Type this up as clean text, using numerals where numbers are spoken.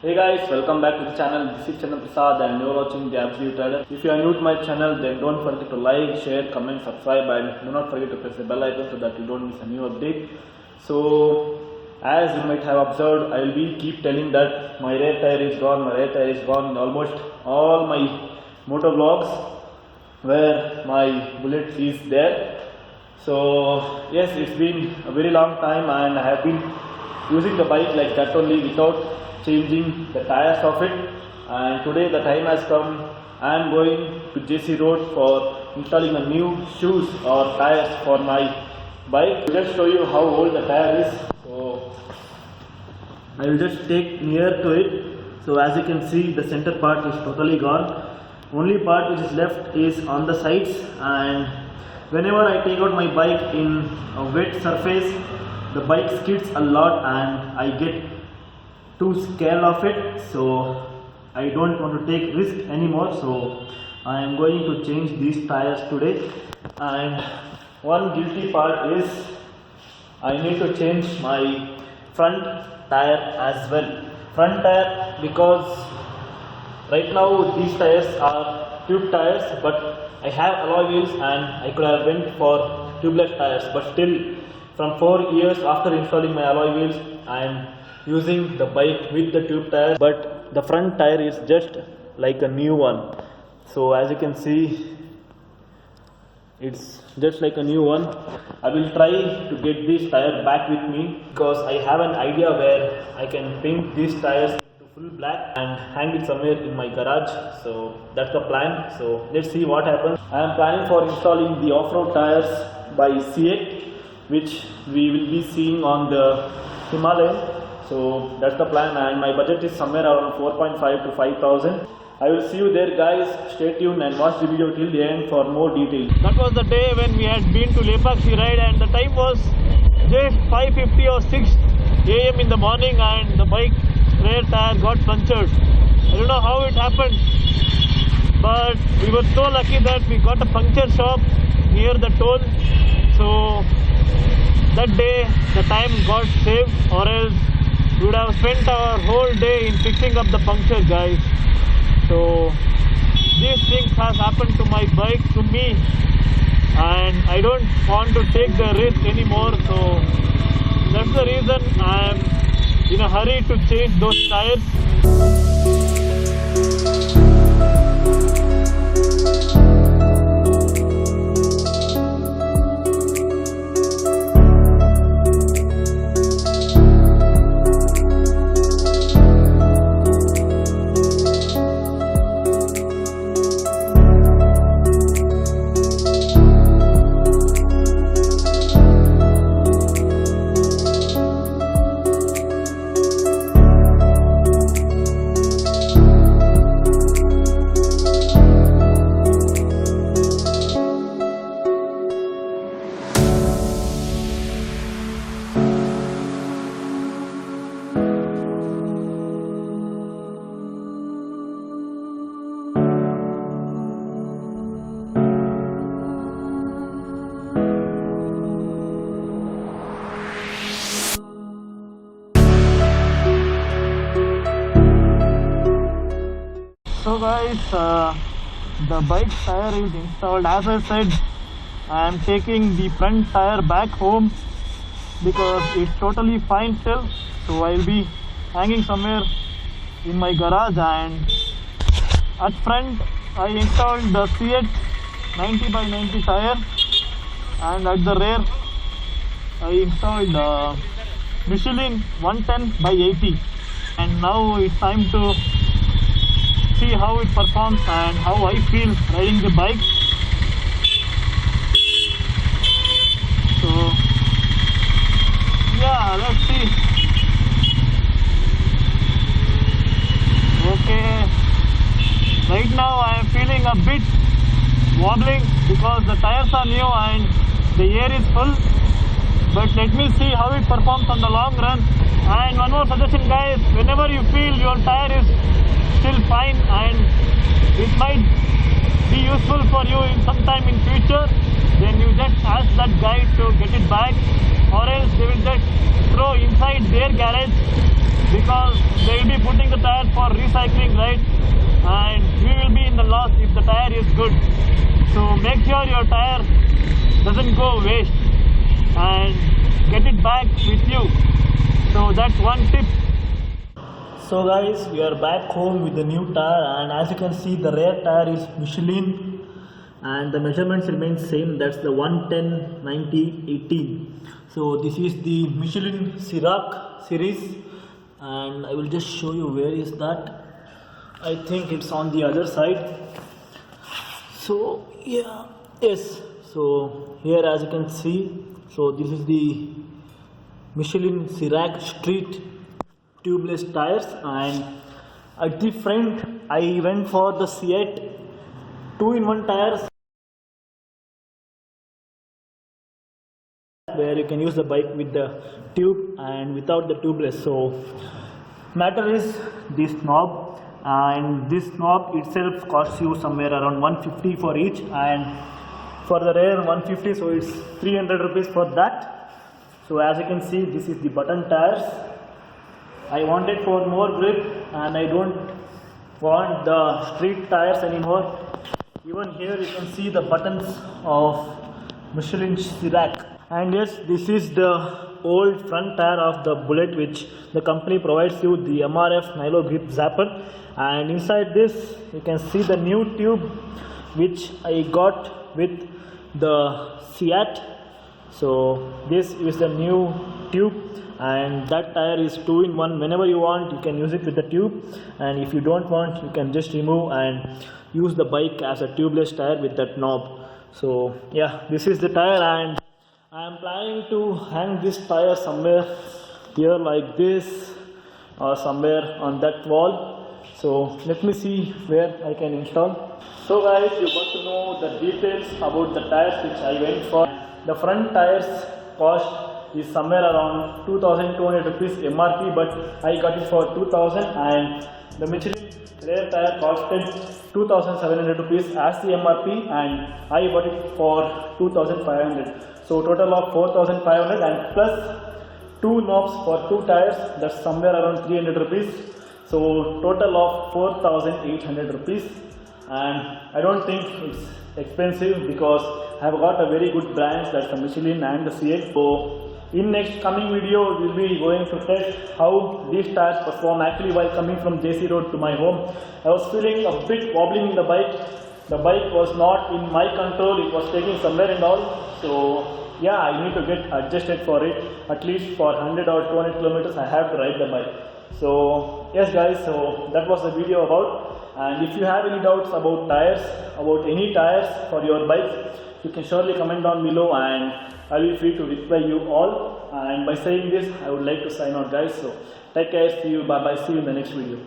Hey guys, welcome back to the channel. This is Prasad and you're watching the Absolute Tyre. If you are new to my channel, then don't forget to like, share, comment, subscribe, and do not forget to press the bell icon so that you don't miss a new update. So, as you might have observed, I will be keep telling that my rear tyre is gone, in almost all my motor vlogs where my bullet is there. So yes, it's been a very long time and I have been using the bike like that only without changing the tires of it, and today the time has come. I am going to JC Road for installing a new shoes or tires for my bike. To just show you how old the tire is, so I will just take near to it. So as you can see, the center part is totally gone. Only part which is left is on the sides, and whenever I take out my bike in a wet surface, the bike skids a lot and I get too scared of it, so I don't want to take risk anymore. So I am going to change these tires today, and one guilty part is I need to change my front tire as well. Front tire, because right now these tires are tube tires, but I have alloy wheels and I could have went for tubeless tires, but still from 4 years after installing my alloy wheels, I am using the bike with the tube tire, but the front tire is just like a new one. So as you can see, it's just like a new one. I will try to get this tire back with me because I have an idea where I can paint these tires into full black and hang it somewhere in my garage. So that's the plan. So let's see what happens. I am planning for installing the off-road tires by Ceat, which we will be seeing on the Himalayan. So that's the plan, and my budget is somewhere around 4.5 to 5,000. I will see you there guys. Stay tuned and watch the video till the end for more details. That was the day when we had been to Lepak ride, and the time was just 5:50 or 6 AM in the morning, and the bike rear tire got punctured. I don't know how it happened, but we were so lucky that we got a puncture shop near the toll. So that day the time got saved, or else we would have spent our whole day in fixing up the puncture, guys. So these things has happened to my bike, to me, and I don't want to take the risk anymore. So that's the reason I am in a hurry to change those tires. So guys, the bike tire is installed. As I said, I am taking the front tire back home because it's totally fine still. So I will be hanging somewhere in my garage, and at front I installed the Ceat 90x90 tire, and at the rear I installed Michelin 110x80. And now it's time to see how it performs and how I feel riding the bike. So yeah, let's see. Okay, right now I am feeling a bit wobbling because the tires are new and the air is full, but let me see how it performs on the long run. And one more suggestion, guys: whenever you feel your tire is still fine and it might be useful for you in some time in future, then you just ask that guy to get it back, or else they will just throw inside their garage because they will be putting the tire for recycling, right? And we will be in the loss if the tire is good. So make sure your tire doesn't go waste and get it back with you. So that's one tip. So guys, we are back home with the new tire, and as you can see, the rear tire is Michelin and the measurements remain same. That's the 110, 90, 18. So this is the Michelin Sirac series, and I will just show you where is that. I think it's on the other side. So yeah, yes. So here, as you can see, so this is the Michelin Sirac Street tubeless tires, and at the front I went for the Ceat 2-in-1 tires, where you can use the bike with the tube and without the tubeless. So matter is this knob, and this knob itself costs you somewhere around 150 for each, and for the rear 150, so it's 300 rupees for that. So as you can see, this is the button tires. I want it for more grip, and I don't want the street tires anymore. Even here you can see the buttons of Michelin Sirac. And yes, this is the old front tire of the Bullet, which the company provides you the MRF Nylon grip zapper. And inside this you can see the new tube which I got with the Ceat. So this is the new tube, and that tire is 2-in-1. Whenever you want, you can use it with the tube, and if you don't want, you can just remove and use the bike as a tubeless tire with that knob. So yeah, this is the tire, and I am planning to hang this tire somewhere here like this, or somewhere on that wall. So let me see where I can install. So guys, you got to know the details about the tires which I went for. The front tires cost is somewhere around 2,200 rupees MRP, but I got it for 2,000, and the Michelin rear tire costed 2,700 rupees as the MRP, and I bought it for 2,500. So total of 4,500, and plus 2 knobs for 2 tires, that's somewhere around 300 rupees. So total of 4,800 rupees, and I don't think it's expensive because I have got a very good brands, that's the Michelin and the Ceat. So in next coming video, we'll be going to test how these tires perform. Actually, while coming from JC Road to my home, I was feeling a bit wobbling in the bike. The bike was not in my control, it was taking somewhere and all. So yeah, I need to get adjusted for it. At least for 100 or 200 kilometers I have to ride the bike. So yes guys, so that was the video about. And if you have any doubts about tires, about any tires for your bikes, you can surely comment down below, and I will be free to reply you all. And by saying this, I would like to sign out guys. So take care, see you, bye bye, see you in the next video.